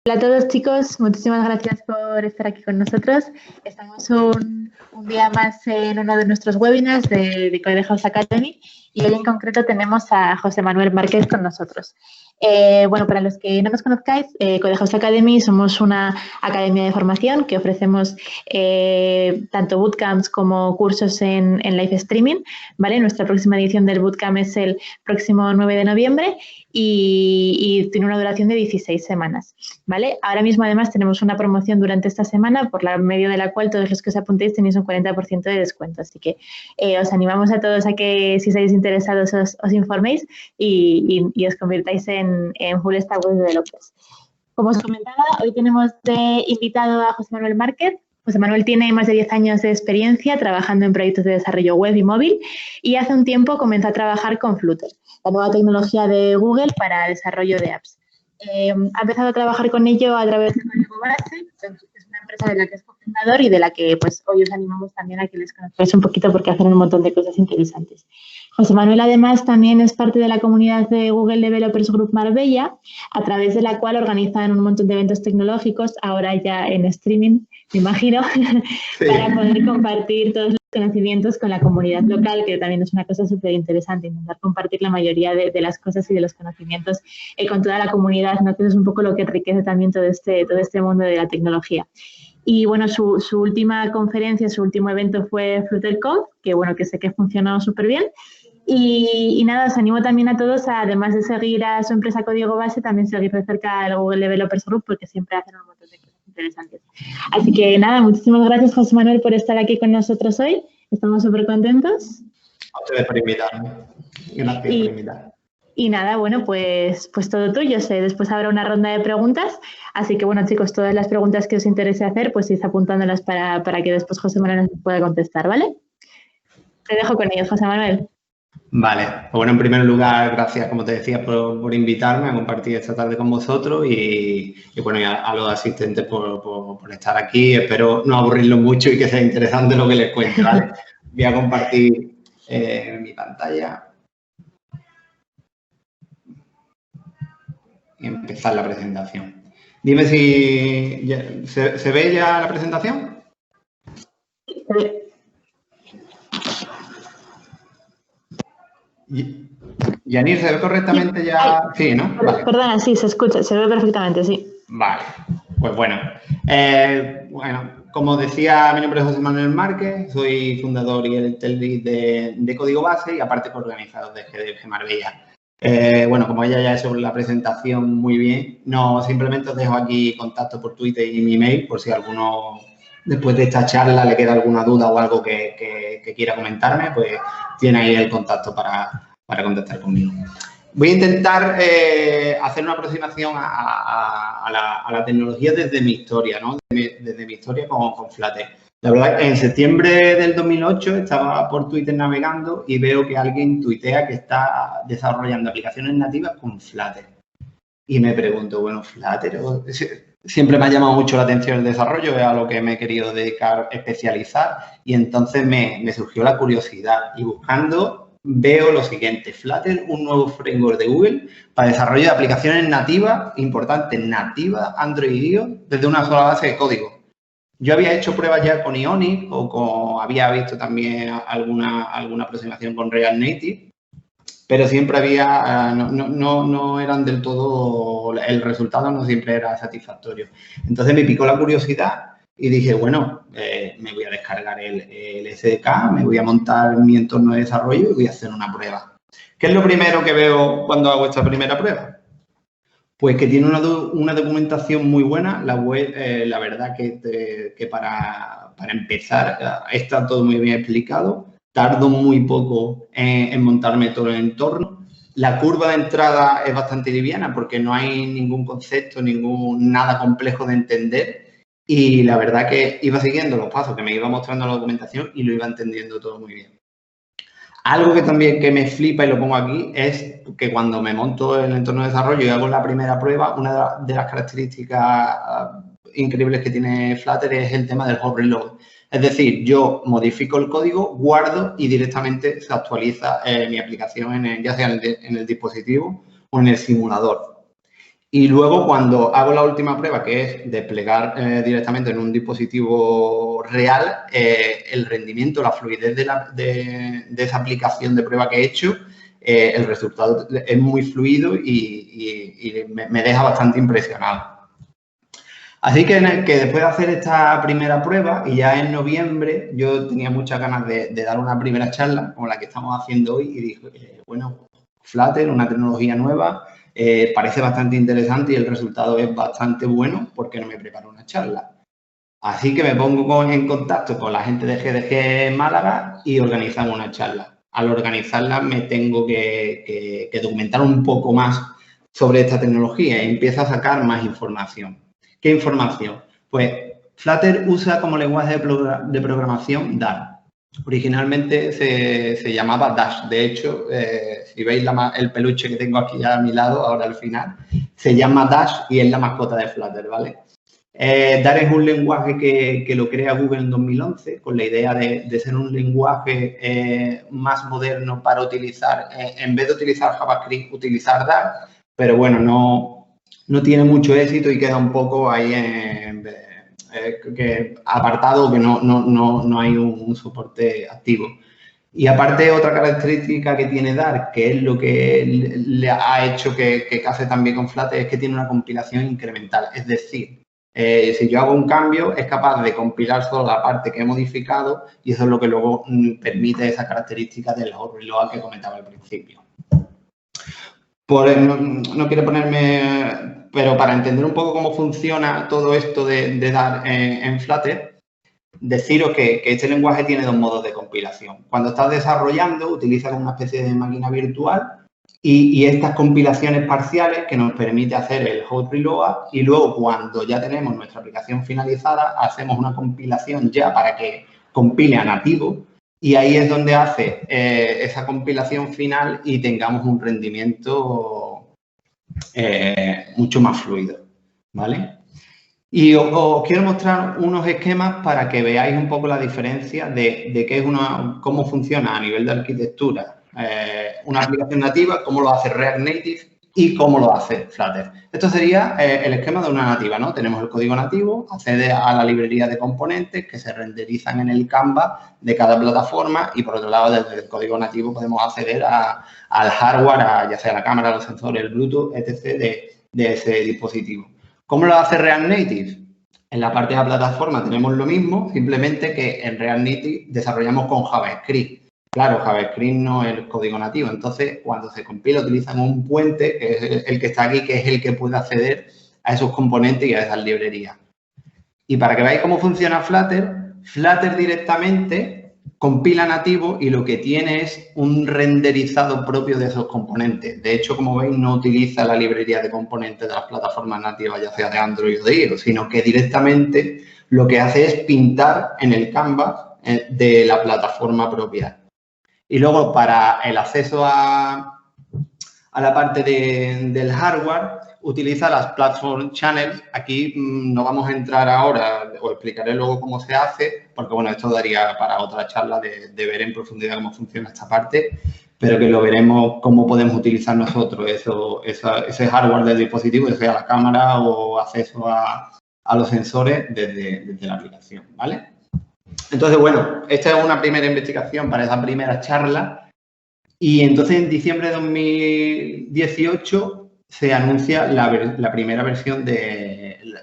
Hola a todos, chicos, muchísimas gracias por estar aquí con nosotros. Estamos un día más en uno de nuestros webinars de Codehouse Academy y hoy en concreto tenemos a José Manuel Márquez con nosotros. Bueno, para los que no nos conozcáis, Codehouse Academy somos una academia de formación que ofrecemos tanto bootcamps como cursos en live streaming, ¿vale? Nuestra próxima edición del bootcamp es el próximo 9 de noviembre y tiene una duración de 16 semanas, ¿vale? Ahora mismo, además, tenemos una promoción durante esta semana por medio de la cual todos los que os apuntéis tenéis un 40% de descuento. Así que os animamos a todos a que, si estáis interesados, os informéis y os convirtáis en full stack web developers. Como os comentaba, hoy tenemos de invitado a José Manuel Márquez. José Manuel tiene más de 10 años de experiencia trabajando en proyectos de desarrollo web y móvil y hace un tiempo comenzó a trabajar con Flutter, la nueva tecnología de Google para desarrollo de apps. Ha empezado a trabajar con ello a través de Código Base, es una empresa de la que es cofundador y de la que pues, hoy os animamos también a que les conozcáis un poquito porque hacen un montón de cosas interesantes. José Manuel, además, también es parte de la comunidad de Google Developers Group Marbella, a través de la cual organizan un montón de eventos tecnológicos, ahora ya en streaming, me imagino, sí, para poder compartir todos los conocimientos con la comunidad local, que también es una cosa súper interesante, intentar compartir la mayoría de las cosas y de los conocimientos con toda la comunidad, ¿no? Que eso es un poco lo que enriquece también todo este mundo de la tecnología. Y bueno, su última conferencia, su último evento fue FlutterConf, que bueno, que sé que funcionó súper bien. Y nada, os animo también a todos, además de seguir a su empresa Código Base, también seguir de cerca al Google Developers Group, porque siempre hacen un montón de cosas interesantes. Así que nada, muchísimas gracias, José Manuel, por estar aquí con nosotros hoy. Estamos súper contentos. A ustedes por invitarme. Gracias por invitar. Y nada, bueno, pues todo tuyo. Después habrá una ronda de preguntas. Así que, bueno, chicos, todas las preguntas que os interese hacer, pues id apuntándolas para que después José Manuel nos pueda contestar, ¿vale? Te dejo con ellos, José Manuel. Vale, pues bueno, en primer lugar, gracias, como te decía, por invitarme a compartir esta tarde con vosotros y bueno, y a los asistentes por estar aquí. Espero no aburrirlos mucho y que sea interesante lo que les cuente, ¿vale? Voy a compartir mi pantalla y empezar la presentación. Dime si ¿se ve ya la presentación? Yanir, ¿se ve correctamente ya? Sí, ¿no? Vale. Perdona, sí, se escucha, se ve perfectamente, sí. Vale, pues bueno. Como decía, mi nombre es José Manuel Márquez, soy fundador y el lead de Código Base y aparte coorganizador de GDG Marbella. Bueno, como ella ya ha hecho la presentación muy bien, simplemente os dejo aquí contacto por Twitter y mi email por si alguno después de esta charla le queda alguna duda o algo que quiera comentarme, pues tiene ahí el contacto para contactar conmigo. Voy a intentar hacer una aproximación a la tecnología desde mi historia, ¿no? Desde mi historia con Flutter. La verdad, en septiembre del 2008 estaba por Twitter navegando y veo que alguien tuitea que está desarrollando aplicaciones nativas con Flutter. Y me pregunto, bueno, Flutter, siempre me ha llamado mucho la atención el desarrollo, es a lo que me he querido dedicar, especializar, y entonces me surgió la curiosidad y buscando veo lo siguiente: Flutter, un nuevo framework de Google para desarrollo de aplicaciones nativas, importante, nativas, Android y iOS, desde una sola base de código. Yo había hecho pruebas ya con Ionic había visto también alguna aproximación con React Native, pero siempre había, no eran del todo, el resultado no siempre era satisfactorio. Entonces me picó la curiosidad y dije, bueno, me voy a descargar el SDK, me voy a montar mi entorno de desarrollo y voy a hacer una prueba. ¿Qué es lo primero que veo cuando hago esta primera prueba? Pues que tiene una documentación muy buena. La web, la verdad que para empezar está todo muy bien explicado. Tardo muy poco en montarme todo el entorno. La curva de entrada es bastante liviana porque no hay ningún concepto, nada complejo de entender. Y la verdad que iba siguiendo los pasos que me iba mostrando la documentación y lo iba entendiendo todo muy bien. Algo que también que me flipa y lo pongo aquí es que cuando me monto el entorno de desarrollo y hago la primera prueba, una de las características increíbles que tiene Flutter es el tema del hot reload. Es decir, yo modifico el código, guardo y directamente se actualiza mi aplicación ya sea en el dispositivo o en el simulador. Y luego, cuando hago la última prueba, que es desplegar directamente en un dispositivo real, el rendimiento, la fluidez de esa aplicación de prueba que he hecho, el resultado es muy fluido y me deja bastante impresionado. Así que después de hacer esta primera prueba, y ya en noviembre, yo tenía muchas ganas de dar una primera charla, como la que estamos haciendo hoy, y dije, bueno, Flutter, una tecnología nueva, parece bastante interesante y el resultado es bastante bueno, ¿por qué no me preparo una charla? Así que me pongo en contacto con la gente de GDG Málaga y organizamos una charla. Al organizarla me tengo que documentar un poco más sobre esta tecnología y empiezo a sacar más información. ¿Qué información? Pues Flutter usa como lenguaje de programación Dart. Originalmente se llamaba Dash. De hecho, si veis el peluche que tengo aquí a mi lado, ahora al final, se llama Dash y es la mascota de Flutter, ¿vale? Dart es un lenguaje que lo crea Google en 2011 con la idea de ser un lenguaje más moderno para utilizar, en vez de utilizar JavaScript, utilizar Dart, pero bueno, no tiene mucho éxito y queda un poco ahí apartado, que no hay un soporte activo. Y aparte, otra característica que tiene Dart, que es lo que le ha hecho que case también con Flutter, es que tiene una compilación incremental. Es decir, si yo hago un cambio, es capaz de compilar solo la parte que he modificado y eso es lo que luego permite esa característica del overload que comentaba al principio. No quiero ponerme, pero para entender un poco cómo funciona todo esto de Dart en Flutter, deciros que este lenguaje tiene dos modos de compilación. Cuando estás desarrollando, utilizas una especie de máquina virtual y estas compilaciones parciales que nos permite hacer el hot reload y luego cuando ya tenemos nuestra aplicación finalizada, hacemos una compilación ya para que compile a nativo y ahí es donde hace esa compilación final y tengamos un rendimiento mucho más fluido, ¿vale? Y os quiero mostrar unos esquemas para que veáis un poco la diferencia de qué es cómo funciona a nivel de arquitectura una aplicación nativa, cómo lo hace React Native y cómo lo hace Flutter. Esto sería el esquema de una nativa, ¿no? Tenemos el código nativo, accede a la librería de componentes que se renderizan en el Canvas de cada plataforma y, por otro lado, desde el código nativo podemos acceder al hardware, ya sea la cámara, los sensores, el Bluetooth, etc. de ese dispositivo. ¿Cómo lo hace React Native? En la parte de la plataforma tenemos lo mismo, simplemente que en React Native desarrollamos con JavaScript. Claro, JavaScript no es el código nativo, entonces cuando se compila utilizan un puente, que es el que está aquí, que es el que puede acceder a esos componentes y a esas librerías. Y para que veáis cómo funciona Flutter, Flutter directamente compila nativo y lo que tiene es un renderizado propio de esos componentes. De hecho, como veis, no utiliza la librería de componentes de las plataformas nativas, ya sea de Android o de iOS, sino que directamente lo que hace es pintar en el Canvas de la plataforma propia. Y luego, para el acceso a la parte del hardware, utiliza las Platform Channels. Aquí no vamos a entrar ahora, os explicaré luego cómo se hace, porque, bueno, esto daría para otra charla de ver en profundidad cómo funciona esta parte, pero que lo veremos cómo podemos utilizar nosotros ese hardware del dispositivo, sea la cámara o acceso a los sensores desde la aplicación, ¿vale? Entonces, bueno, esta es una primera investigación para esa primera charla y entonces en diciembre de 2018 se anuncia la primera versión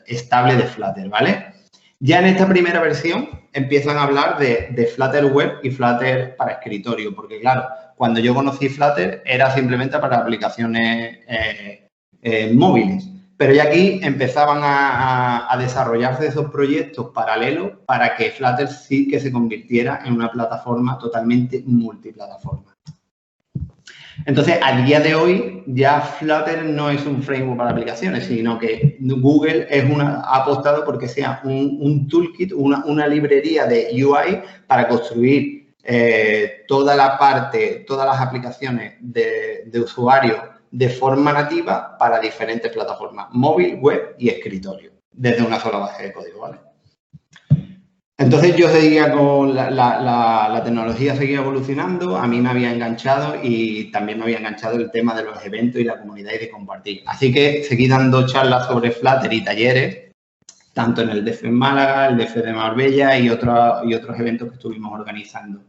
estable de Flutter, ¿vale? Ya en esta primera versión empiezan a hablar de Flutter Web y Flutter para escritorio, porque claro, cuando yo conocí Flutter era simplemente para aplicaciones móviles. Pero ya aquí empezaban a desarrollarse esos proyectos paralelos para que Flutter sí que se convirtiera en una plataforma totalmente multiplataforma. Entonces, al día de hoy, ya Flutter no es un framework para aplicaciones, sino que Google ha apostado porque sea un toolkit, una librería de UI para construir todas las aplicaciones de usuario de forma nativa para diferentes plataformas, móvil, web y escritorio, desde una sola base de código, ¿vale? Entonces yo seguía con la tecnología, seguía evolucionando, a mí me había enganchado y también me había enganchado el tema de los eventos y la comunidad y de compartir. Así que seguí dando charlas sobre Flutter y talleres, tanto en el DF en Málaga, el DF de Marbella y otros eventos que estuvimos organizando.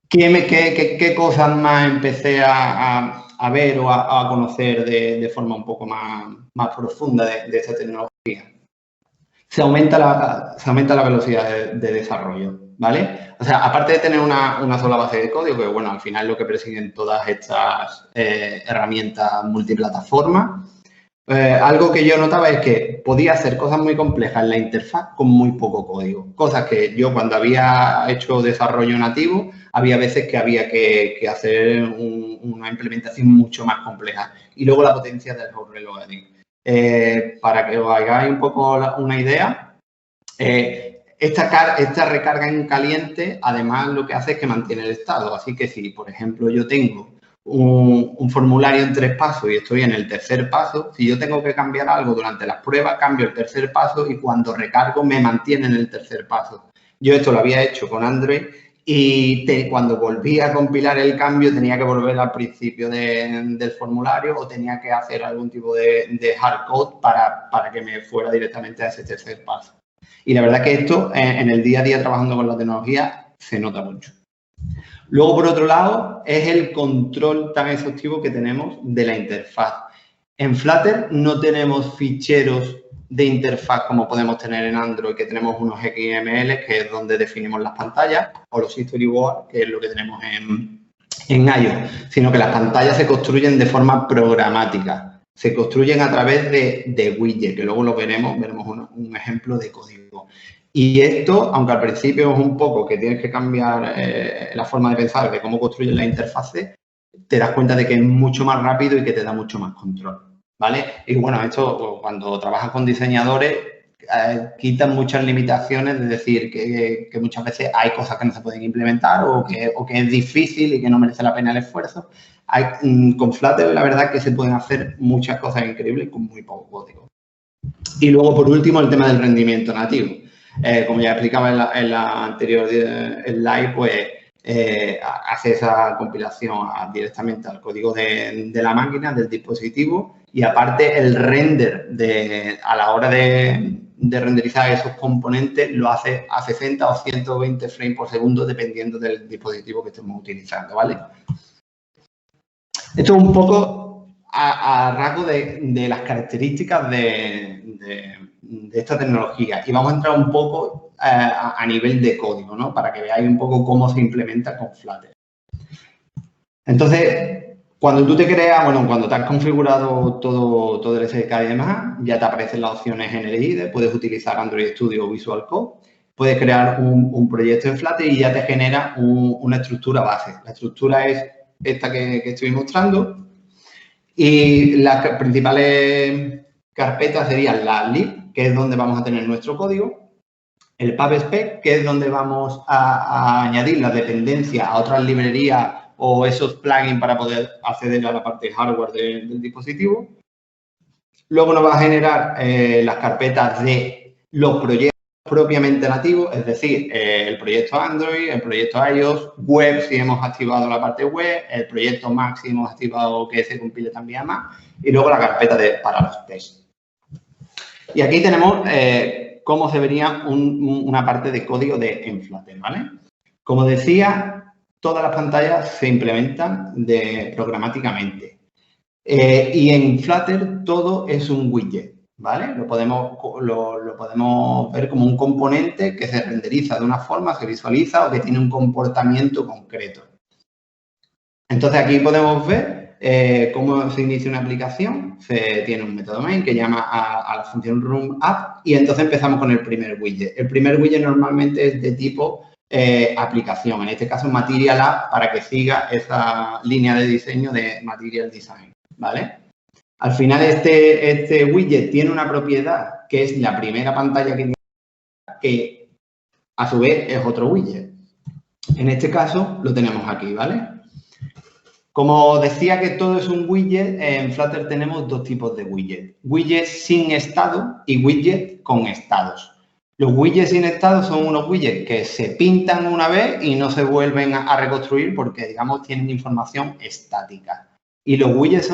¿Qué cosas más empecé a ver o a conocer de forma un poco más profunda de esta tecnología? Se aumenta la velocidad de desarrollo, ¿vale? O sea, aparte de tener una sola base de código, que bueno, al final es lo que persiguen todas estas herramientas multiplataforma, algo que yo notaba es que podía hacer cosas muy complejas en la interfaz con muy poco código. Cosas que yo cuando había hecho desarrollo nativo, había veces que había que hacer una implementación mucho más compleja. Y luego la potencia del overloading. Para que os hagáis un poco una idea, esta recarga en caliente, además, lo que hace es que mantiene el estado. Así que si, por ejemplo, yo tengo un formulario en 3 pasos y estoy en el tercer paso, si yo tengo que cambiar algo durante las pruebas, cambio el tercer paso y cuando recargo me mantiene en el tercer paso. Yo esto lo había hecho con Android y cuando volví a compilar el cambio tenía que volver al principio del formulario o tenía que hacer algún tipo de hardcode para que me fuera directamente a ese tercer paso. Y la verdad que esto en el día a día trabajando con la tecnología se nota mucho. Luego, por otro lado, es el control tan exhaustivo que tenemos de la interfaz. En Flutter no tenemos ficheros de interfaz como podemos tener en Android, que tenemos unos XML, que es donde definimos las pantallas, o los storyboards, que es lo que tenemos en iOS, sino que las pantallas se construyen de forma programática. Se construyen a través de widgets, que luego lo veremos un ejemplo de código. Y esto, aunque al principio es un poco que tienes que cambiar la forma de pensar de cómo construyen la interfase, te das cuenta de que es mucho más rápido y que te da mucho más control, ¿vale? Y bueno, esto cuando trabajas con diseñadores quitan muchas limitaciones de decir que muchas veces hay cosas que no se pueden implementar o que es difícil y que no merece la pena el esfuerzo. Con Flutter la verdad que se pueden hacer muchas cosas increíbles con muy poco código. Y luego, por último, el tema del rendimiento nativo. Como ya explicaba en la anterior slide, pues hace esa compilación directamente al código de la máquina, del dispositivo, y aparte el render a la hora de renderizar esos componentes lo hace a 60 o 120 frames por segundo dependiendo del dispositivo que estemos utilizando, ¿vale? Esto es un poco a rasgo de las características de esta tecnología y vamos a entrar un poco a nivel de código, ¿no? Para que veáis un poco cómo se implementa con Flutter. Entonces, cuando tú te creas, bueno, cuando te has configurado todo el SDK y demás, ya te aparecen las opciones en el IDE, puedes utilizar Android Studio o Visual Code, puedes crear un proyecto en Flutter y ya te genera una estructura base. La estructura es esta que estoy mostrando y las principales carpetas serían la lib, que es donde vamos a tener nuestro código, el pubspec, que es donde vamos a añadir la dependencia a otras librerías o esos plugins para poder acceder a la parte hardware del dispositivo. Luego nos va a generar las carpetas de los proyectos propiamente nativos, es decir, el proyecto Android, el proyecto iOS, web si hemos activado la parte web, el proyecto Mac si hemos activado que se compile también a Mac y luego la carpeta para los tests. Y aquí tenemos cómo se vería una parte de código en Flutter, ¿vale? Como decía, todas las pantallas se implementan programáticamente. Y en Flutter todo es un widget, ¿vale? Lo podemos ver como un componente que se renderiza de una forma, se visualiza o que tiene un comportamiento concreto. Entonces, aquí podemos ver cómo se inicia una aplicación. Se tiene un método main que llama a la función runApp y entonces empezamos con el primer widget. El primer widget normalmente es de tipo aplicación, en este caso Material App, para que siga esa línea de diseño de Material Design, ¿vale? Al final este widget tiene una propiedad que es la primera pantalla que a su vez es otro widget. En este caso lo tenemos aquí, ¿vale? Como decía que todo es un widget, en Flutter tenemos dos tipos de widget. Widget sin estado y widget con estados. Los widgets sin estado son unos widgets que se pintan una vez y no se vuelven a reconstruir porque, digamos, tienen información estática. Y los widgets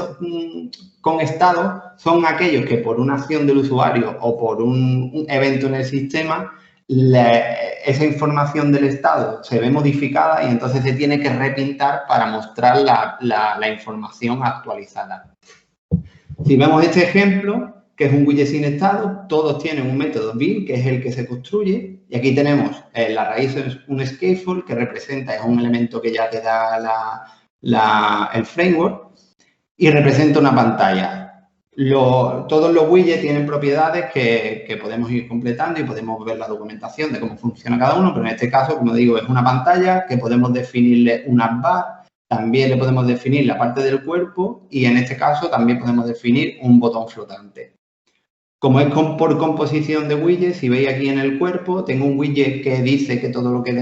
con estado son aquellos que por una acción del usuario o por un evento en el sistema, esa información del estado se ve modificada y entonces se tiene que repintar para mostrar la información actualizada. Si vemos este ejemplo, que es un widget sin estado, todos tienen un método build, que es el que se construye, y aquí tenemos la raíz es un scaffold, que representa, es un elemento que ya te da el framework, y representa una pantalla. Todos los widgets tienen propiedades que podemos ir completando y podemos ver la documentación de cómo funciona cada uno, pero en este caso, como digo, es una pantalla que podemos definirle unas barras. También le podemos definir la parte del cuerpo y en este caso también podemos definir un botón flotante. Como es por composición de widgets, si veis aquí en el cuerpo, tengo un widget que dice que todo lo que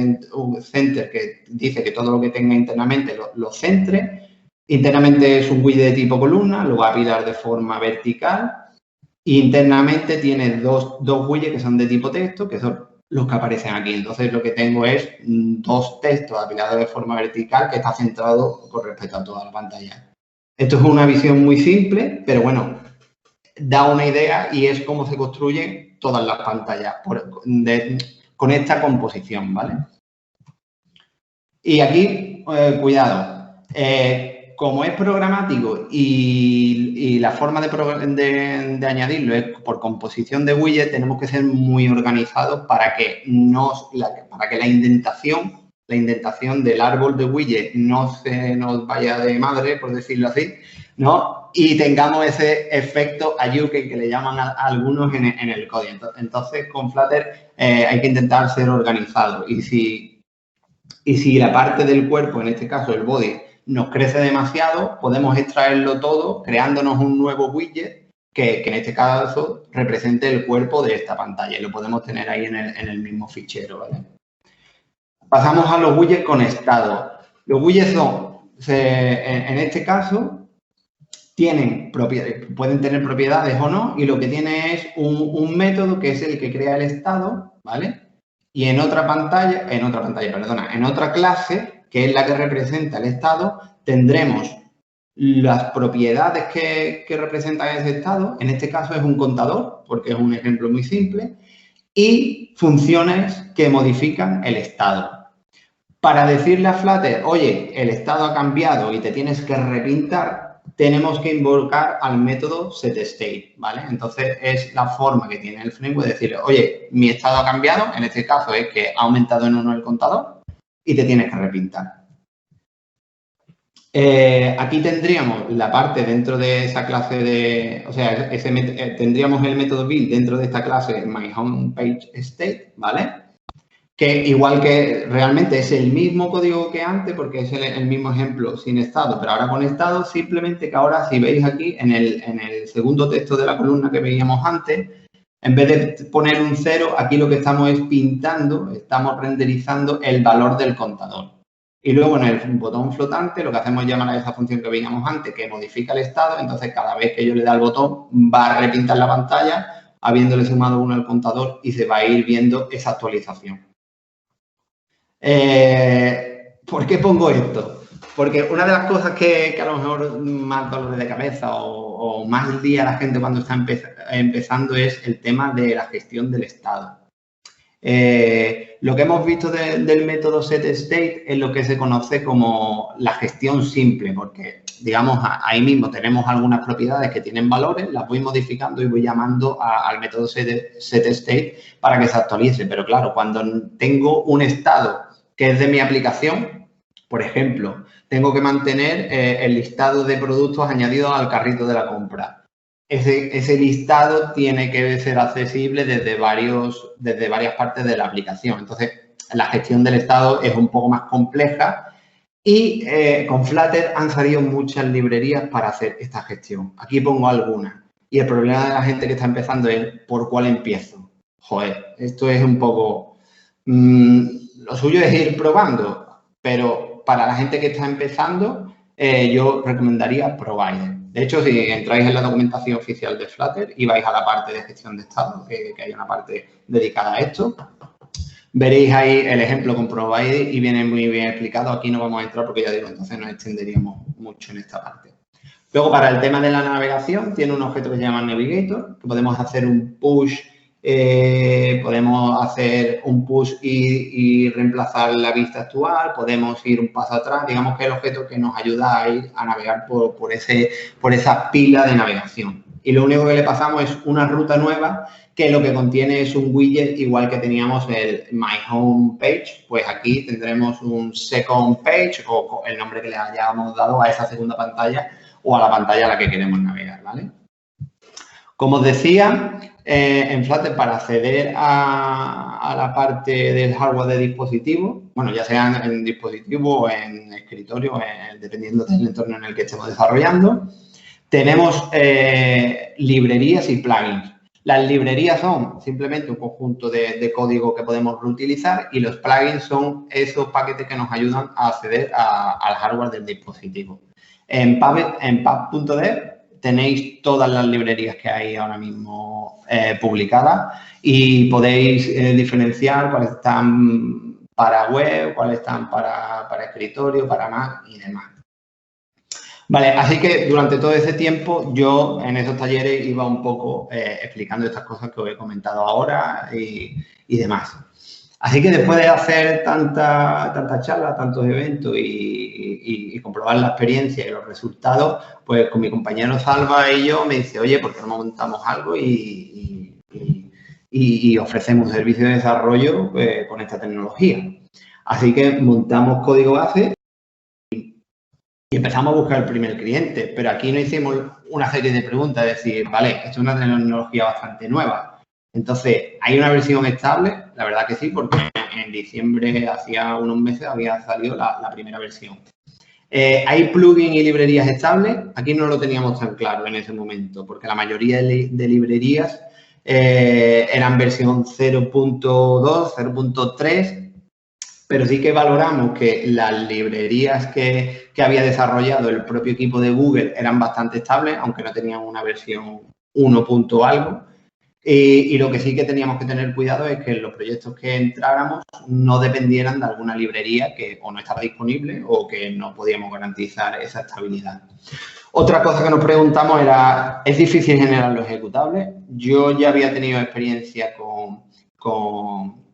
todo lo que tenga internamente lo centre. Internamente es un widget de tipo columna, lo va a apilar de forma vertical. Y internamente tiene dos widgets que son de tipo texto, que son los que aparecen aquí. Entonces, lo que tengo es dos textos apilados de forma vertical que está centrado con respecto a toda la pantalla. Esto es una visión muy simple, pero bueno, da una idea y es cómo se construyen todas las pantallas con esta composición, ¿vale? Y aquí, cuidado, como es programático y la forma de añadirlo es por composición de widgets, tenemos que ser muy organizados para que la indentación del árbol de widgets no se nos vaya de madre, por decirlo así, ¿no? Y tengamos ese efecto ayuque que le llaman a algunos en el código. Entonces, con Flutter hay que intentar ser organizado. Y si la parte del cuerpo, en este caso el body, nos crece demasiado, podemos extraerlo todo creándonos un nuevo widget que en este caso represente el cuerpo de esta pantalla. Y lo podemos tener ahí en el mismo fichero, ¿vale? Pasamos a los widgets con estado. Los widgets en este caso, pueden tener propiedades o no, y lo que tiene es un método que es el que crea el estado, ¿vale? Y en otra clase, que es la que representa el estado, tendremos las propiedades que representan ese estado. En este caso es un contador, porque es un ejemplo muy simple, y funciones que modifican el estado. Para decirle a Flutter, oye, el estado ha cambiado y te tienes que repintar, tenemos que invocar al método setState, ¿vale? Entonces, es la forma que tiene el framework de decirle, oye, mi estado ha cambiado, en este caso es que ha aumentado en 1 el contador y te tienes que repintar. Aquí tendríamos la parte dentro de esa clase tendríamos el método build dentro de esta clase myHomePageState, ¿vale? Que igual que realmente es el mismo código que antes, porque es el mismo ejemplo sin estado, pero ahora con estado, simplemente que ahora, si veis aquí en el segundo texto de la columna que veíamos antes, en vez de poner un 0, aquí lo que estamos es pintando, estamos renderizando el valor del contador. Y luego en el botón flotante lo que hacemos es llamar a esa función que veíamos antes, que modifica el estado, entonces cada vez que yo le da al botón va a repintar la pantalla, habiéndole sumado 1 al contador y se va a ir viendo esa actualización. ¿Por qué pongo esto? Porque una de las cosas que a lo mejor más dolores de cabeza o más el día a la gente cuando está empezando es el tema de la gestión del estado. Lo que hemos visto del método setState es lo que se conoce como la gestión simple, porque, digamos, ahí mismo tenemos algunas propiedades que tienen valores, las voy modificando y voy llamando al método setState para que se actualice. Pero, claro, cuando tengo un estado que es de mi aplicación, por ejemplo, tengo que mantener el listado de productos añadidos al carrito de la compra. Ese listado tiene que ser accesible desde varias partes de la aplicación. Entonces, la gestión del estado es un poco más compleja y con Flutter han salido muchas librerías para hacer esta gestión. Aquí pongo algunas. Y el problema de la gente que está empezando es ¿por cuál empiezo? Joder, esto es un poco... lo suyo es ir probando, pero para la gente que está empezando, yo recomendaría Provider. De hecho, si entráis en la documentación oficial de Flutter y vais a la parte de gestión de estado, que hay una parte dedicada a esto, veréis ahí el ejemplo con ProBuy y viene muy bien explicado. Aquí no vamos a entrar porque ya digo, entonces nos extenderíamos mucho en esta parte. Luego, para el tema de la navegación, tiene un objeto que se llama Navigator, que podemos hacer un push, y reemplazar la vista actual, podemos ir un paso atrás, digamos que es el objeto que nos ayuda a ir a navegar por esa pila de navegación. Y lo único que le pasamos es una ruta nueva que lo que contiene es un widget igual que teníamos el My Home Page, pues aquí tendremos un Second Page o el nombre que le hayamos dado a esa segunda pantalla o a la pantalla a la que queremos navegar, ¿vale? Como os decía, en Flutter para acceder a la parte del hardware de dispositivo, bueno, ya sea en dispositivo o en escritorio, dependiendo del entorno en el que estemos desarrollando, tenemos librerías y plugins. Las librerías son simplemente un conjunto de código que podemos reutilizar y los plugins son esos paquetes que nos ayudan a acceder al hardware del dispositivo. En pub.dev tenéis todas las librerías que hay ahora mismo publicadas y podéis diferenciar cuáles están para web, cuáles están para escritorio, para Mac y demás. Vale, así que durante todo ese tiempo yo en esos talleres iba un poco explicando estas cosas que os he comentado ahora y demás. Así que después de hacer tantas charlas, tantos eventos y comprobar la experiencia y los resultados, pues con mi compañero Salva y yo me dice, oye, ¿por qué no montamos algo y ofrecemos un servicio de desarrollo con esta tecnología? Así que montamos código base y empezamos a buscar el primer cliente, pero aquí no hicimos una serie de preguntas, es decir, vale, esto es una tecnología bastante nueva. Entonces, ¿hay una versión estable? La verdad que sí, porque en diciembre, hacía unos meses, había salido la primera versión. ¿Hay plugins y librerías estables? Aquí no lo teníamos tan claro en ese momento, porque la mayoría de librerías eran versión 0.2, 0.3, pero sí que valoramos que las librerías que había desarrollado el propio equipo de Google eran bastante estables, aunque no tenían una versión 1. Algo. Y lo que sí que teníamos que tener cuidado es que los proyectos que entráramos no dependieran de alguna librería que o no estaba disponible o que no podíamos garantizar esa estabilidad. Otra cosa que nos preguntamos era, ¿es difícil generar los ejecutables? Yo ya había tenido experiencia con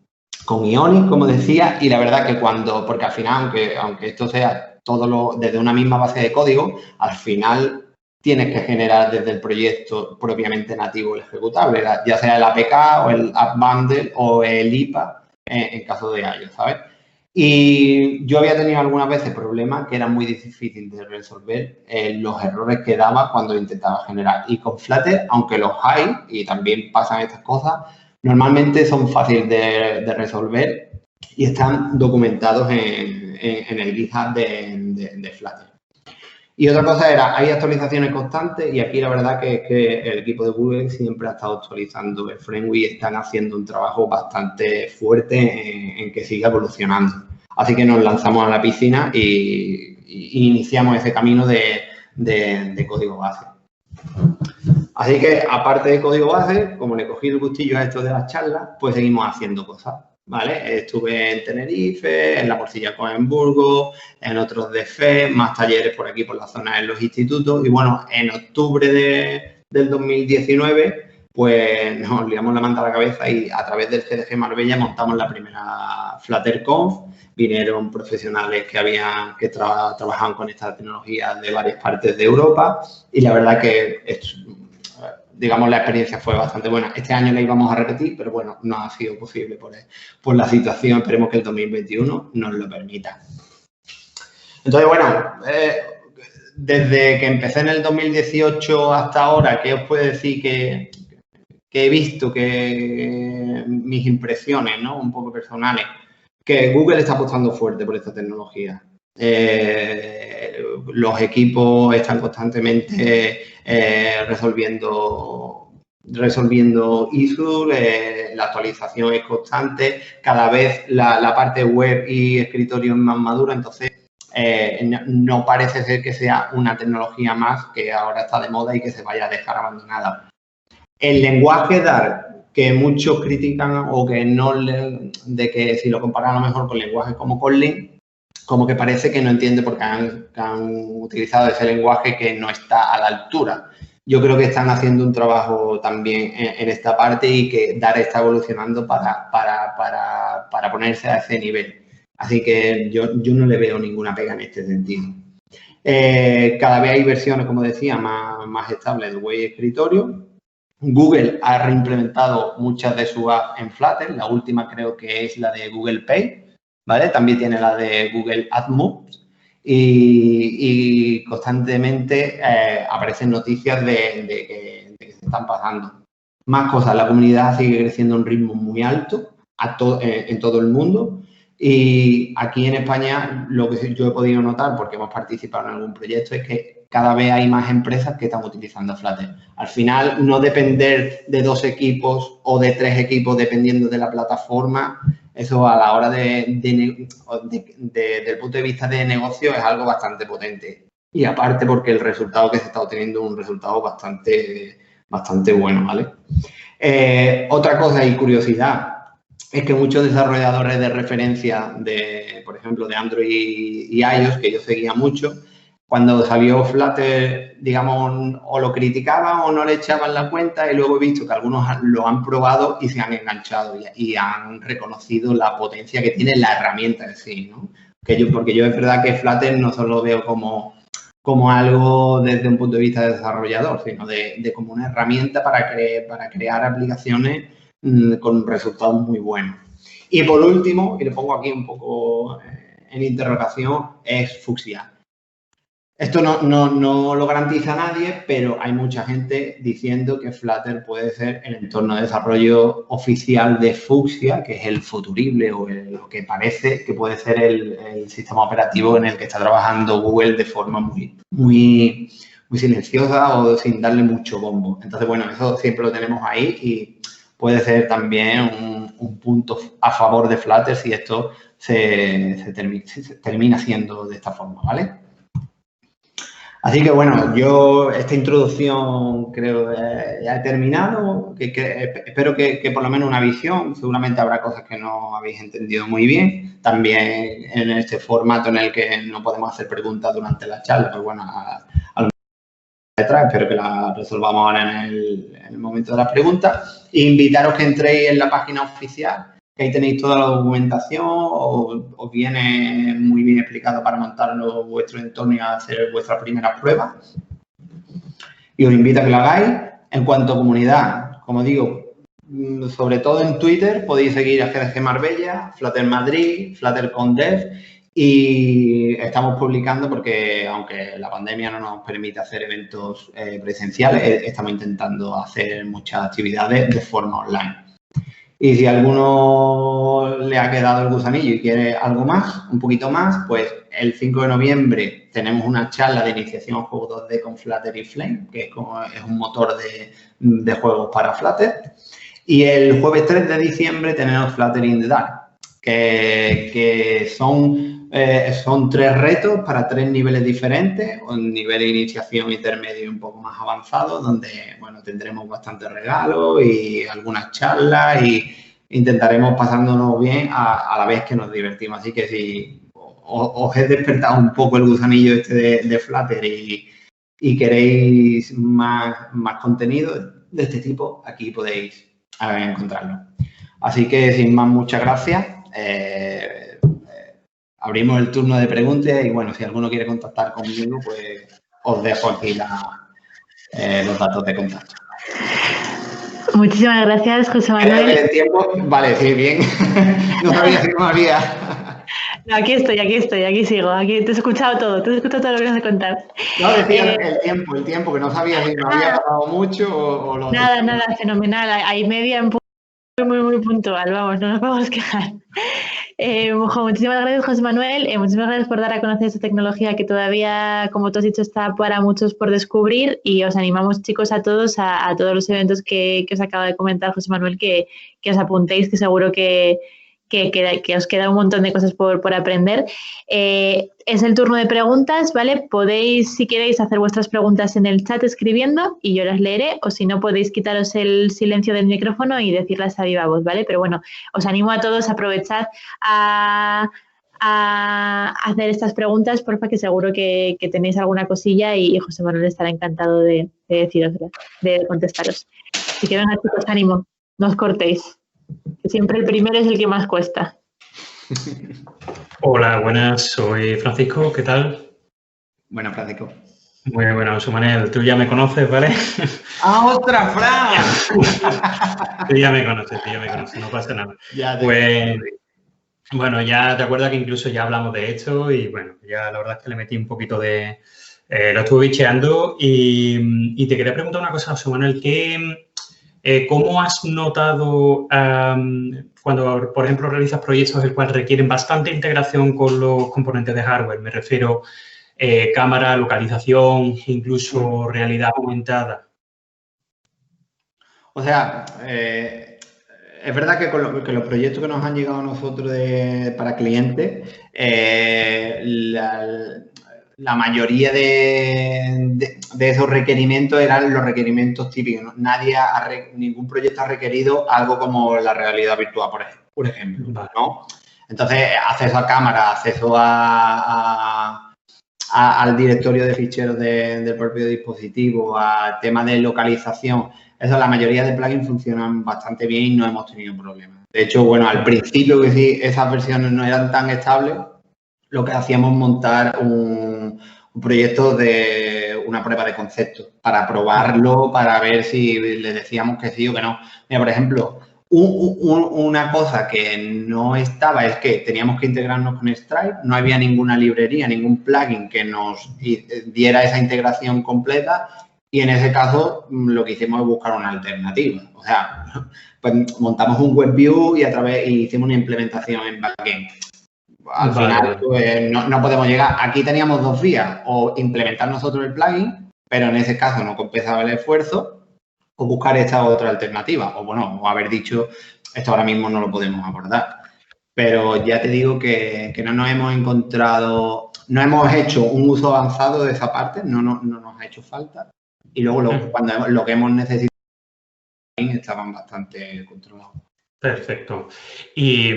Ionic, como decía, y la verdad que porque al final, aunque esto sea todo desde una misma base de código, al final tienes que generar desde el proyecto propiamente nativo el ejecutable, ya sea el APK o el App Bundle o el IPA en caso de iOS, ¿sabes? Y yo había tenido algunas veces problemas que eran muy difíciles de resolver, los errores que daba cuando intentaba generar. Y con Flutter, aunque los hay, y también pasan estas cosas, normalmente son fáciles de resolver y están documentados en el GitHub de Flutter. Y otra cosa era, hay actualizaciones constantes y aquí la verdad que el equipo de Google siempre ha estado actualizando el framework y están haciendo un trabajo bastante fuerte en que siga evolucionando. Así que nos lanzamos a la piscina y iniciamos ese camino de código base. Así que, aparte de código base, como le cogí el gustillo a esto de las charlas, pues seguimos haciendo cosas, ¿vale? Estuve en Tenerife, en la Morcilla Coenburgo, en otros de FE, más talleres por aquí, por la zona de los institutos. Y, bueno, en octubre del 2019, pues nos liamos la manta a la cabeza y a través del CDG Marbella montamos la primera FlutterConf. Vinieron profesionales que trabajaban con esta tecnología de varias partes de Europa y la verdad que digamos, la experiencia fue bastante buena. Este año la íbamos a repetir, pero bueno, no ha sido posible por la situación. Esperemos que el 2021 nos lo permita. Entonces, bueno, desde que empecé en el 2018 hasta ahora, ¿qué os puedo decir que he visto, que mis impresiones, ¿no? Un poco personales? Que Google está apostando fuerte por esta tecnología. Los equipos están constantemente resolviendo issues, la actualización es constante, cada vez la parte web y escritorio es más madura, entonces no parece ser que sea una tecnología más que ahora está de moda y que se vaya a dejar abandonada. El lenguaje Dart, que muchos critican o que no de que si lo comparan a lo mejor con lenguajes como Kotlin, como que parece que no entiende porque han utilizado ese lenguaje que no está a la altura. Yo creo que están haciendo un trabajo también en esta parte y que Dart está evolucionando para ponerse a ese nivel. Así que yo no le veo ninguna pega en este sentido. Cada vez hay versiones, como decía, más estables de web y escritorio. Google ha reimplementado muchas de sus apps en Flutter. La última creo que es la de Google Pay, ¿vale? También tiene la de Google AdMoves y constantemente aparecen noticias de que se están pasando. Más cosas, la comunidad sigue creciendo a un ritmo muy alto en todo el mundo y aquí en España lo que yo he podido notar, porque hemos participado en algún proyecto, es que cada vez hay más empresas que están utilizando Flutter. Al final, no depender de 2 equipos o de 3 equipos dependiendo de la plataforma, eso a la hora del punto de vista de negocio es algo bastante potente. Y aparte porque el resultado que se está obteniendo es un resultado bastante bueno, ¿vale? Otra cosa y curiosidad es que muchos desarrolladores de referencia, por ejemplo, de Android y iOS, que yo seguía mucho, cuando salió Flutter, digamos, o lo criticaban o no le echaban la cuenta y luego he visto que algunos lo han probado y se han enganchado y han reconocido la potencia que tiene la herramienta en sí, ¿no? Porque yo es verdad que Flutter no solo veo como algo desde un punto de vista de desarrollador, sino de como una herramienta para crear aplicaciones con resultados muy buenos. Y por último, y le pongo aquí un poco en interrogación, es Fuchsia. Esto no lo garantiza nadie, pero hay mucha gente diciendo que Flutter puede ser el entorno de desarrollo oficial de Fuchsia, que es el futurible o lo que parece que puede ser el sistema operativo en el que está trabajando Google de forma muy silenciosa o sin darle mucho bombo. Entonces, bueno, eso siempre lo tenemos ahí y puede ser también un punto a favor de Flutter si esto se termina siendo de esta forma, ¿vale? Así que, bueno, yo esta introducción creo ya he terminado. Espero que por lo menos una visión. Seguramente habrá cosas que no habéis entendido muy bien. También en este formato en el que no podemos hacer preguntas durante la charla, pues bueno, a lo mejor detrás, espero que la resolvamos ahora en el momento de las preguntas. E invitaros que entréis en la página oficial, que ahí tenéis toda la documentación, os viene muy bien explicado para montarlo vuestro entorno y hacer vuestras primeras pruebas. Y os invito a que lo hagáis. En cuanto a comunidad, como digo, sobre todo en Twitter podéis seguir a GDG Marbella, Flutter Madrid, Flutter Condev y estamos publicando porque aunque la pandemia no nos permite hacer eventos presenciales, estamos intentando hacer muchas actividades de forma online. Y si a alguno le ha quedado el gusanillo y quiere algo más, un poquito más, pues el 5 de noviembre tenemos una charla de iniciación a juegos 2D con Flutter y Flame, que es un motor de juegos para Flutter. Y el jueves 3 de diciembre tenemos Flutter in the Dark, que son 3 retos para 3 niveles diferentes, un nivel de iniciación intermedio y un poco más avanzado, donde, bueno, tendremos bastantes regalos y algunas charlas y intentaremos pasándonos bien a la vez que nos divertimos. Así que si os he despertado un poco el gusanillo de Flutter y queréis más contenido de este tipo, aquí podéis encontrarlo. Así que, sin más, muchas gracias. Abrimos el turno de preguntas y, bueno, si alguno quiere contactar conmigo, pues os dejo aquí los datos de contacto. Muchísimas gracias, José Manuel. ¿El tiempo? Vale, sí, bien. No sabía si me había... No, aquí estoy, aquí sigo. Aquí te he escuchado todo lo que nos has contado. No, decía el tiempo, que no sabía si me había pasado mucho o lo... Nada, fenomenal. Hay media en muy puntual, vamos, no nos podemos quejar. Muchísimas gracias, José Manuel. Muchísimas gracias por dar a conocer esta tecnología que todavía, como tú has dicho, está para muchos por descubrir y os animamos, chicos, a todos a todos los eventos que os acaba de comentar José Manuel, que os apuntéis, que seguro que que os queda un montón de cosas por aprender. Es el turno de preguntas, ¿vale? Podéis, si queréis, hacer vuestras preguntas en el chat escribiendo y yo las leeré, o si no, podéis quitaros el silencio del micrófono y decirlas a viva voz, ¿vale? Pero bueno, os animo a todos a aprovechar a hacer estas preguntas, porfa, que seguro que tenéis alguna cosilla y José Manuel estará encantado de decirosla, de contestaros. Así que venga, chicos, ánimo, no os cortéis, que siempre el primero es el que más cuesta. Hola, buenas, soy Francisco, ¿qué tal? Buenas, Francisco. Muy bueno, José Manuel, tú ya me conoces, ¿vale? ¡Ah, ostras, Fran! Tú ya me conoces, no pasa nada. Pues, bueno, ya te acuerdas que incluso ya hablamos de esto y, bueno, ya la verdad es que le metí un poquito de... lo estuve bicheando y te quería preguntar una cosa, José Manuel, ¿cómo has notado cuando, por ejemplo, realizas proyectos el cual requieren bastante integración con los componentes de hardware? Me refiero cámara, localización, incluso realidad aumentada. O sea, es verdad que que los proyectos que nos han llegado a nosotros para clientes, la mayoría de esos requerimientos eran los requerimientos típicos. Ningún proyecto ha requerido algo como la realidad virtual, por ejemplo, ¿no? Entonces, acceso a cámara, acceso al directorio de ficheros del propio dispositivo, a tema de localización. Eso, la mayoría de plugins funcionan bastante bien y no hemos tenido problemas. De hecho, bueno, al principio que sí, esas versiones no eran tan estables, lo que hacíamos es montar un proyecto de una prueba de concepto para probarlo, para ver si le decíamos que sí o que no. Mira, por ejemplo, una cosa que no estaba es que teníamos que integrarnos con Stripe, no había ninguna librería, ningún plugin que nos diera esa integración completa y en ese caso lo que hicimos es buscar una alternativa. O sea, pues montamos un WebView y hicimos una implementación en backend. Al final, pues, no podemos llegar. Aquí teníamos dos vías, o implementar nosotros el plugin, pero en ese caso no compensaba el esfuerzo, o buscar esta otra alternativa, o bueno, o haber dicho, esto ahora mismo no lo podemos abordar. Pero ya te digo que no nos hemos encontrado, no hemos hecho un uso avanzado de esa parte, no nos ha hecho falta. Y luego lo que hemos necesitado estaban bastante controlados. Perfecto. ¿Y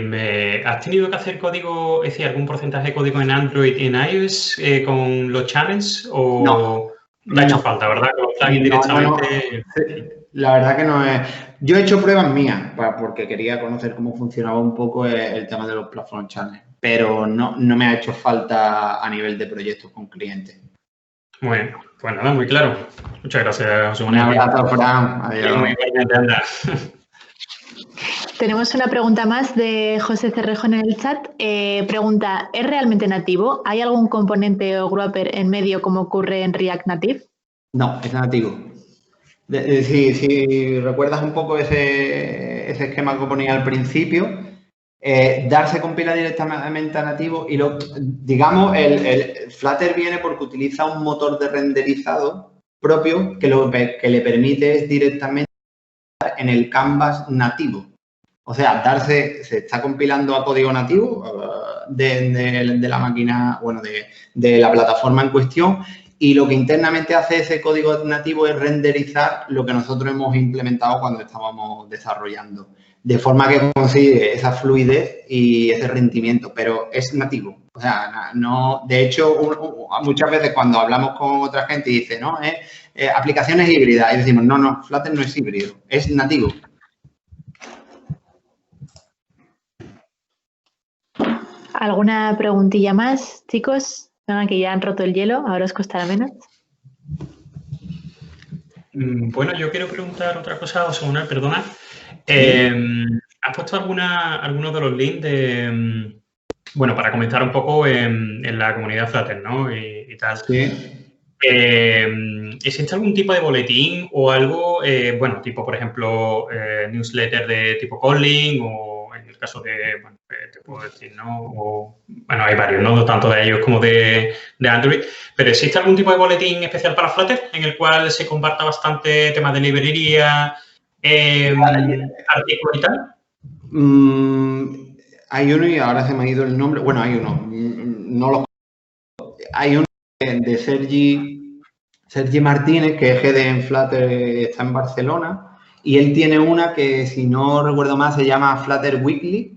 has tenido que hacer código, es decir, algún porcentaje de código en Android y en iOS con los channels o no ha hecho falta, verdad? Con los plugins directamente. La verdad que no es. Yo he hecho pruebas mías porque quería conocer cómo funcionaba un poco el tema de los platform channels, pero no me ha hecho falta a nivel de proyectos con clientes. Bueno, pues nada, muy claro. Muchas gracias, José Manuel. Un abrazo, Fran. Adiós. Muy bien, anda. Tenemos una pregunta más de José Cerrejo en el chat. Pregunta, ¿es realmente nativo? ¿Hay algún componente o wrapper en medio como ocurre en React Native? No, es nativo. Si recuerdas un poco ese esquema que ponía al principio, Dart se compila directamente a nativo y digamos, el Flutter viene porque utiliza un motor de renderizado propio que le permite directamente en el canvas nativo. O sea, Dart se está compilando a código nativo de la máquina, bueno, de la plataforma en cuestión y lo que internamente hace ese código nativo es renderizar lo que nosotros hemos implementado cuando estábamos desarrollando. De forma que consigue esa fluidez y ese rendimiento, pero es nativo. O sea, no, de hecho, muchas veces cuando hablamos con otra gente y dice, no, aplicaciones híbridas, y decimos, no, Flutter no es híbrido, es nativo. ¿Alguna preguntilla más, chicos? Venga, que ya han roto el hielo, ahora os costará menos. Bueno, yo quiero preguntar otra cosa, José Manuel, perdona. ¿Has puesto alguno de los links bueno, para comenzar un poco en la comunidad Flutter, ¿no? Y tal. Sí. ¿Existe algún tipo de boletín o algo, bueno, tipo, por ejemplo, newsletter de tipo Kotlin o en el caso de, bueno, te puedo decir, ¿no? O, bueno, hay varios, ¿no? Tanto de ellos como de Android. Pero ¿existe algún tipo de boletín especial para Flutter en el cual se comparta bastante temas de librería, artículos y tal? hay uno y ahora se me ha ido el nombre. Bueno, hay uno. No lo. Hay uno de Sergi Martínez, que es head en Flutter, está en Barcelona. Y él tiene una que, si no recuerdo mal, se llama Flutter Weekly.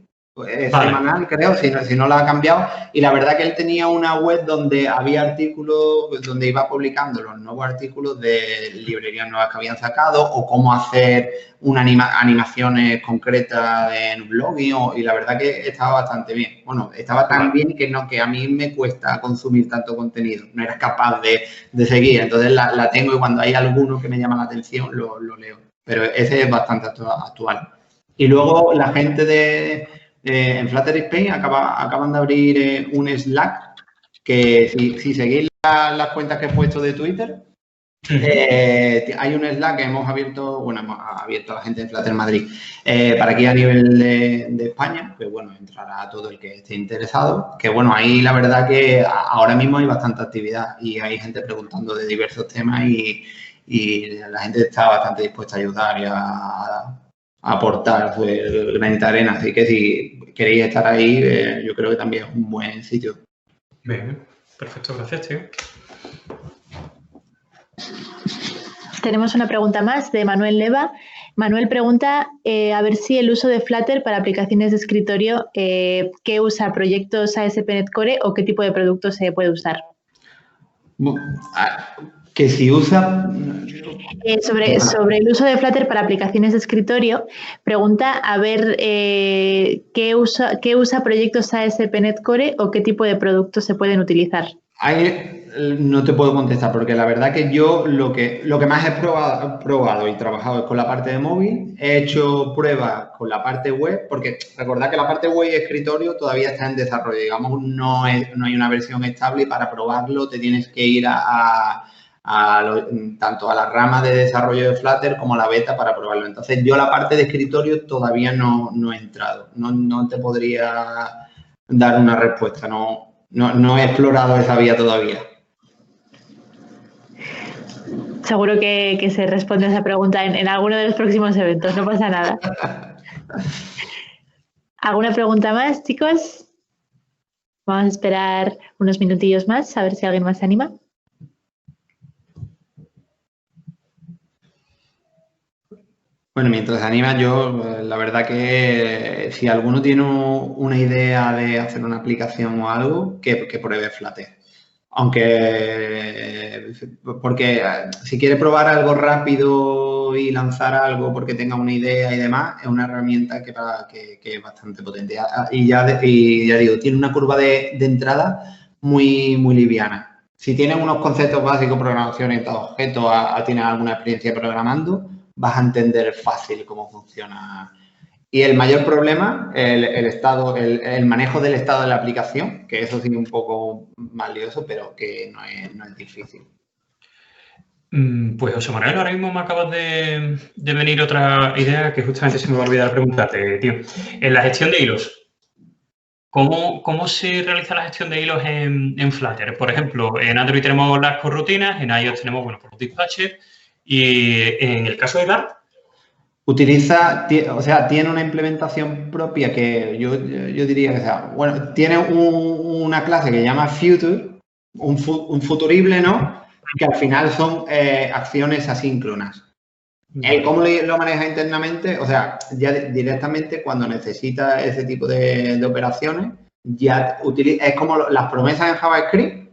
Es semanal, creo, si no la ha cambiado. Y la verdad que él tenía una web donde había artículos, donde iba publicando los nuevos artículos de librerías nuevas que habían sacado o cómo hacer animaciones concretas en blogging. Y la verdad que estaba bastante bien. Bueno, estaba tan bien que a mí me cuesta consumir tanto contenido. No era capaz de seguir. Entonces la tengo y cuando hay alguno que me llama la atención lo leo. Pero ese es bastante actual. Y luego la gente en Flutter Spain acaban de abrir un Slack que si seguís las cuentas que he puesto de Twitter, hay un Slack que hemos abierto a la gente en Flutter Madrid para aquí a nivel de España, pues bueno, entrará todo el que esté interesado, que bueno, ahí la verdad que ahora mismo hay bastante actividad y hay gente preguntando de diversos temas y la gente está bastante dispuesta a ayudar y a aportar su granito de arena. Así que si queréis estar ahí, yo creo que también es un buen sitio. Bien, perfecto, gracias, tío. Tenemos una pregunta más de Manuel Leva. Manuel pregunta a ver si el uso de Flutter para aplicaciones de escritorio, ¿qué usa? ¿Proyectos ASP.NET Core o qué tipo de productos se puede usar? Que si usa... Sobre el uso de Flutter para aplicaciones de escritorio, pregunta a ver ¿qué usa proyectos ASP.NET Core o qué tipo de productos se pueden utilizar? Ahí no te puedo contestar porque la verdad que yo lo que más he probado y trabajado es con la parte de móvil. He hecho pruebas con la parte web porque recordad que la parte web y escritorio todavía está en desarrollo. Digamos, no hay una versión estable y para probarlo te tienes que ir tanto a la rama de desarrollo de Flutter como a la beta para probarlo. Entonces, yo la parte de escritorio todavía no he entrado. No te podría dar una respuesta. No he explorado esa vía todavía. Seguro que se responde a esa pregunta en alguno de los próximos eventos, no pasa nada. ¿Alguna pregunta más, chicos? Vamos a esperar unos minutillos más a ver si alguien más se anima. Bueno, mientras se anima, yo la verdad que si alguno tiene una idea de hacer una aplicación o algo, que pruebe Flutter. Porque si quiere probar algo rápido y lanzar algo porque tenga una idea y demás, es una herramienta que es bastante potente. Y ya digo, tiene una curva de entrada muy, muy liviana. Si tienes unos conceptos básicos, programación orientada a objetos, tienes alguna experiencia programando, vas a entender fácil cómo funciona. Y el mayor problema, el manejo del estado de la aplicación, que eso sí es un poco más lioso, pero que no es difícil. Pues José Manuel, ahora mismo me acabas de venir otra idea que justamente se me va a olvidar preguntarte, tío. En la gestión de hilos, ¿cómo se realiza la gestión de hilos en Flutter? Por ejemplo, en Android tenemos las corrutinas, en iOS tenemos, los dispatches y en el caso de Dart, tiene una implementación propia que yo diría que tiene una clase que se llama Future, un futurible, ¿no? Que al final son acciones asíncronas. El cómo lo maneja internamente, ya directamente cuando necesita ese tipo de operaciones, ya es como las promesas en JavaScript.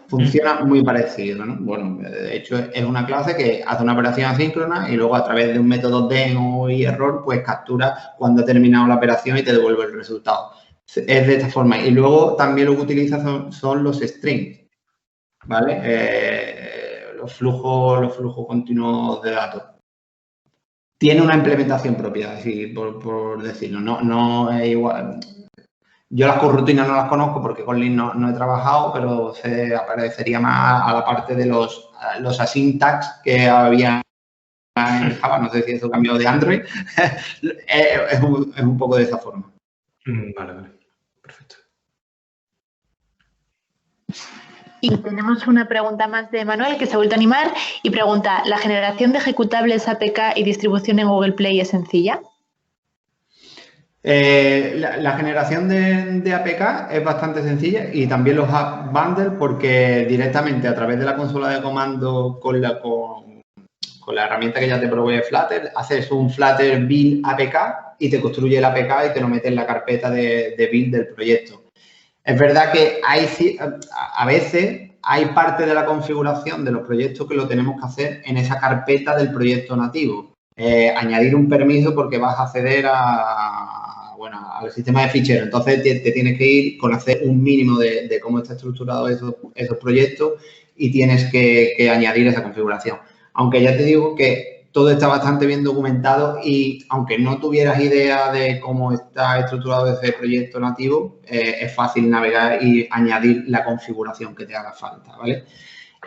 Funciona muy parecido, ¿no? Bueno, de hecho, es una clase que hace una operación asíncrona y luego a través de un método demo y error, pues captura cuando ha terminado la operación y te devuelve el resultado. Es de esta forma. Y luego también lo que utiliza son los strings, ¿vale? Los flujos continuos de datos. Tiene una implementación propia, así por decirlo. No es igual. Yo las corrutinas no las conozco porque con Lin no he trabajado, pero se aparecería más a la parte de los async tags que había en Java. No sé si eso cambió de Android. es un poco de esa forma. Vale. Perfecto. Y tenemos una pregunta más de Manuel que se ha vuelto a animar y pregunta, ¿la generación de ejecutables APK y distribución en Google Play es sencilla? La generación de APK es bastante sencilla y también los app bundle porque directamente a través de la consola de comando con la herramienta que ya te provee Flutter, haces un Flutter build APK y te construye el APK y te lo mete en la carpeta de build del proyecto. Es verdad que a veces hay parte de la configuración de los proyectos que lo tenemos que hacer en esa carpeta del proyecto nativo. Añadir un permiso porque vas a acceder al sistema de ficheros. Entonces, te tienes que ir, conocer un mínimo de cómo está estructurado esos proyectos y tienes que añadir esa configuración. Aunque ya te digo que todo está bastante bien documentado y aunque no tuvieras idea de cómo está estructurado ese proyecto nativo, es fácil navegar y añadir la configuración que te haga falta, ¿vale?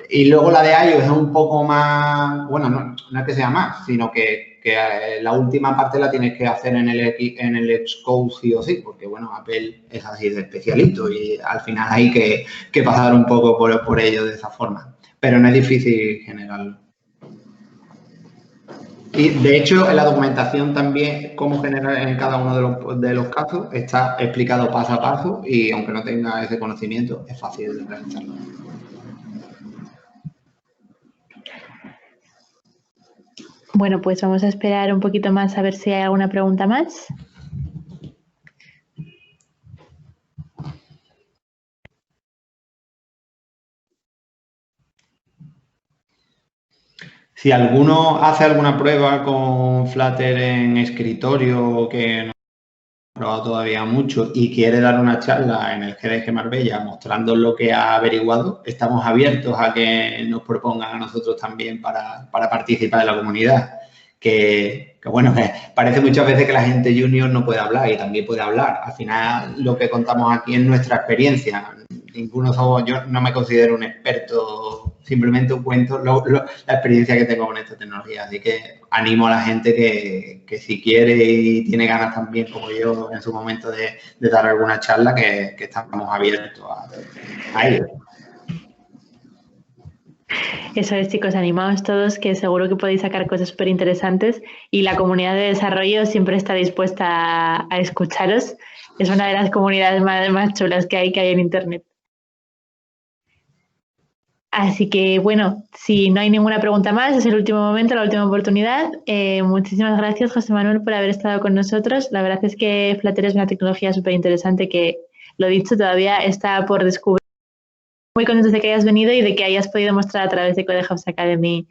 Y luego la de iOS es un poco más, bueno, no es que sea más, sino que la última parte la tienes que hacer en el Xcode sí o sí, porque, bueno, Apple es así de especialito y al final hay que pasar un poco por ello de esa forma. Pero no es difícil generarlo. Y, de hecho, en la documentación también cómo generar en cada uno de los casos está explicado paso a paso y aunque no tenga ese conocimiento, es fácil de realizarlo. Bueno, pues vamos a esperar un poquito más a ver si hay alguna pregunta más. Si alguno hace alguna prueba con Flutter en escritorio que no ha probado todavía mucho y quiere dar una charla en el GDG Marbella mostrando lo que ha averiguado, estamos abiertos a que nos propongan a nosotros también para participar en la comunidad. Que bueno, que parece muchas veces que la gente junior no puede hablar y también puede hablar. Al final, lo que contamos aquí es nuestra experiencia. Yo no me considero un experto, simplemente cuento la experiencia que tengo con esta tecnología. Así que animo a la gente que si quiere y tiene ganas también, como yo en su momento, de dar alguna charla, que estamos abiertos a ello. Eso es, chicos, animaos todos, que seguro que podéis sacar cosas súper interesantes y la comunidad de desarrollo siempre está dispuesta a escucharos. Es una de las comunidades más chulas que hay en Internet. Así que, bueno, si no hay ninguna pregunta más, es el último momento, la última oportunidad. Muchísimas gracias, José Manuel, por haber estado con nosotros. La verdad es que Flutter es una tecnología súper interesante que, lo dicho, todavía está por descubrir. Muy contentos de que hayas venido y de que hayas podido mostrar a través de Codehouse Academy,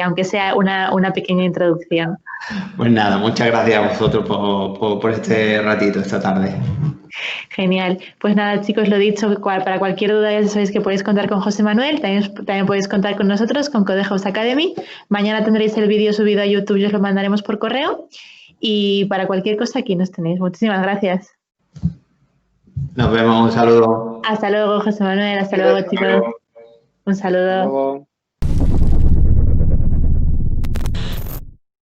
aunque sea una pequeña introducción. Pues nada, muchas gracias a vosotros por este ratito esta tarde. Genial. Pues nada, chicos, lo dicho, para cualquier duda ya sabéis que podéis contar con José Manuel, también podéis contar con nosotros, con Codehouse Academy. Mañana tendréis el vídeo subido a YouTube y os lo mandaremos por correo. Y para cualquier cosa aquí nos tenéis. Muchísimas gracias. Nos vemos, un saludo. Hasta luego, José Manuel. Hasta luego, chicos. Un saludo.